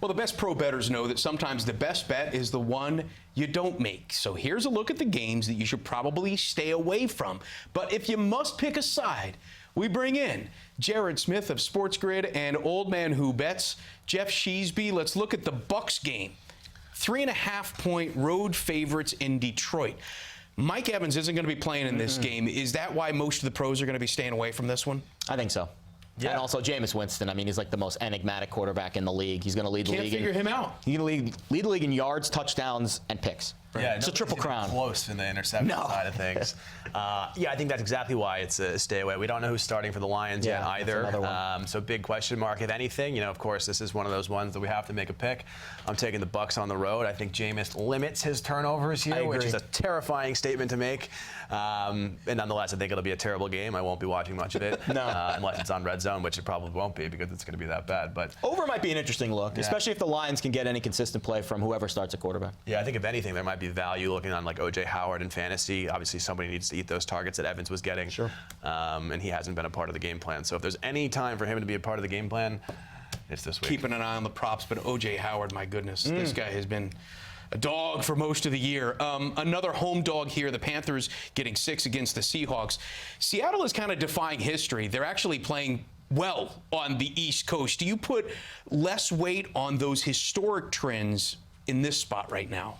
Well, the best pro bettors know that sometimes the best bet is the one you don't make. So here's a look at the games that you should probably stay away from. But if you must pick a side, we bring in Jared Smith of SportsGrid and Old Man Who Bets, Geoff Sheasby. Let's look at the Bucs game. 3.5-point road favorites in Detroit. Mike Evans isn't going to be playing in this game. Is that why most of the pros are going to be staying away from this one? I think so. Yeah. And also Jameis Winston. I mean, he's like the most enigmatic quarterback in the league. He's going to lead the league. Can't figure him out. He's going to lead the league in yards, touchdowns, and picks. Yeah, it's a triple crown. Close in the interception side of things. Yeah, I think that's exactly why it's a stay away. We don't know who's starting for the Lions yet either. So big question mark, if anything. You know, of course, this is one of those ones that we have to make a pick. I'm taking the Bucs on the road. I think Jameis limits his turnovers here, which is a terrifying statement to make. And nonetheless, I think it'll be a terrible game. I won't be watching much of it unless it's on Red Zone, which it probably won't be because it's going to be that bad. But over might be an interesting look, especially if the Lions can get any consistent play from whoever starts at quarterback. Yeah, I think if anything, there might be value looking on like O.J. Howard in fantasy. Obviously, somebody needs to eat those targets that Evans was getting. Sure. And he hasn't been a part of the game plan. So if there's any time for him to be a part of the game plan, it's this week. Keeping an eye on the props, but O.J. Howard, my goodness, this guy has been a dog for most of the year. Another home dog here, the Panthers getting 6 against the Seahawks. Seattle is kind of defying history. They're actually playing well on the East Coast. Do you put less weight on those historic trends in this spot right now?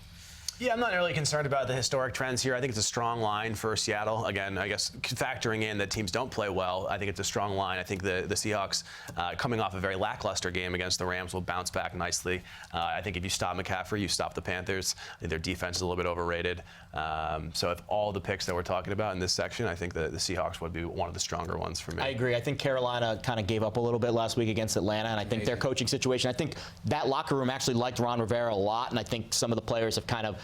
Yeah, I'm not really concerned about the historic trends here. I think it's a strong line for Seattle. Again, I guess factoring in that teams don't play well, I think it's a strong line. I think the Seahawks, coming off a very lackluster game against the Rams, will bounce back nicely. I think if you stop McCaffrey, you stop the Panthers. I think their defense is a little bit overrated. So if all the picks that we're talking about in this section, I think the Seahawks would be one of the stronger ones for me. I agree. I think Carolina kind of gave up a little bit last week against Atlanta, and I think their coaching situation, I think that locker room actually liked Ron Rivera a lot, and I think some of the players have kind of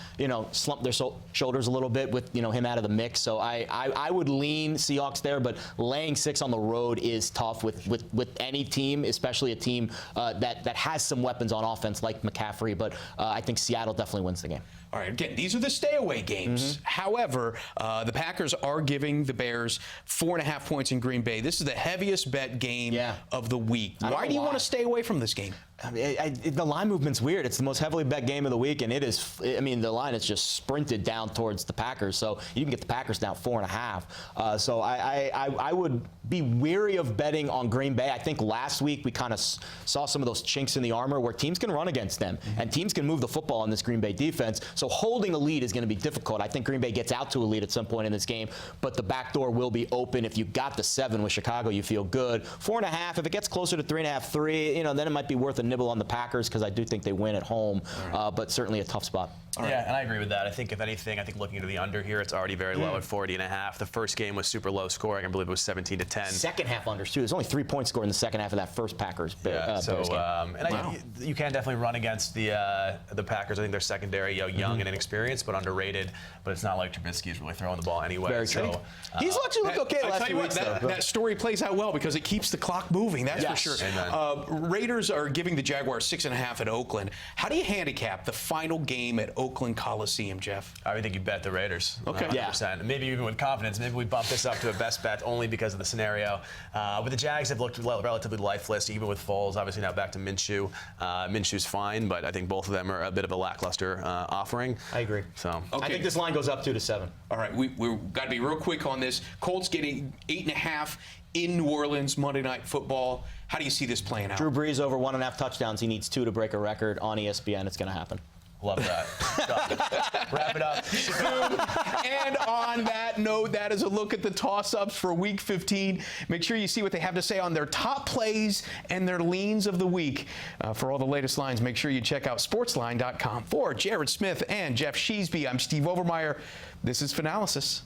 slumped their shoulders a little bit with him out of the mix. So I would lean Seahawks there, but laying 6 on the road is tough with any team, especially a team that has some weapons on offense like McCaffrey. But I think Seattle definitely wins the game. All right, again, these are the stay-away games. However, the Packers are giving the Bears 4.5 points in Green Bay. This is the heaviest bet game of the week. Why do you want to stay away from this game? I mean, the line movement's weird. It's the most heavily bet game of the week, and it is. I mean, the line is just sprinted down towards the Packers, so you can get the Packers down 4.5. So I would be weary of betting on Green Bay. I think last week we kind of saw some of those chinks in the armor where teams can run against them, and teams can move the football in this Green Bay defense. So holding a lead is going to be difficult. I think Green Bay gets out to a lead at some point in this game, but the back door will be open. If you got the 7 with Chicago, you feel good. 4.5. If it gets closer to 3.5, 3, then it might be worth a nibble on the Packers because I do think they win at home, but certainly a tough spot. Yeah, and I agree with that. I think if anything, looking into the under here, it's already very low at 40.5. The first game was super low scoring. I believe it was 17-10. Second half unders too. There's only 3 points scored in the second half of that first Packers. Bears game. You can definitely run against the Packers. I think they're secondary, young and inexperienced, but underrated. But it's not like Trubisky is really throwing the ball anyway. Very true. He's let you look okay last few weeks. That story plays out well because it keeps the clock moving. That's for sure. Raiders are giving the Jaguars 6.5 at Oakland. How do you handicap the final game at Oakland Coliseum, Geoff? I would think you bet the Raiders. Okay. 100%. Maybe even with confidence. Maybe we bump this up to a best bet only because of the scenario. But the Jags have looked relatively lifeless, even with Foles. Obviously now back to Minshew. Minshew's fine, but I think both of them are a bit of a lackluster offering. I agree. So I think this line goes up 2-7. All right, we've got to be real quick on this. Colts getting 8.5 in New Orleans Monday Night Football. How do you see this playing out? Drew Brees over 1.5 touchdowns. He needs 2 to break a record on ESPN. It's going to happen. Love that. Wrap it up. And on that note, that is a look at the toss-ups for Week 15. Make sure you see what they have to say on their top plays and their leans of the week. For all the latest lines, make sure you check out sportsline.com. For Jared Smith and Geoff Sheasby, I'm Steve Overmyer. This is Fanalysis.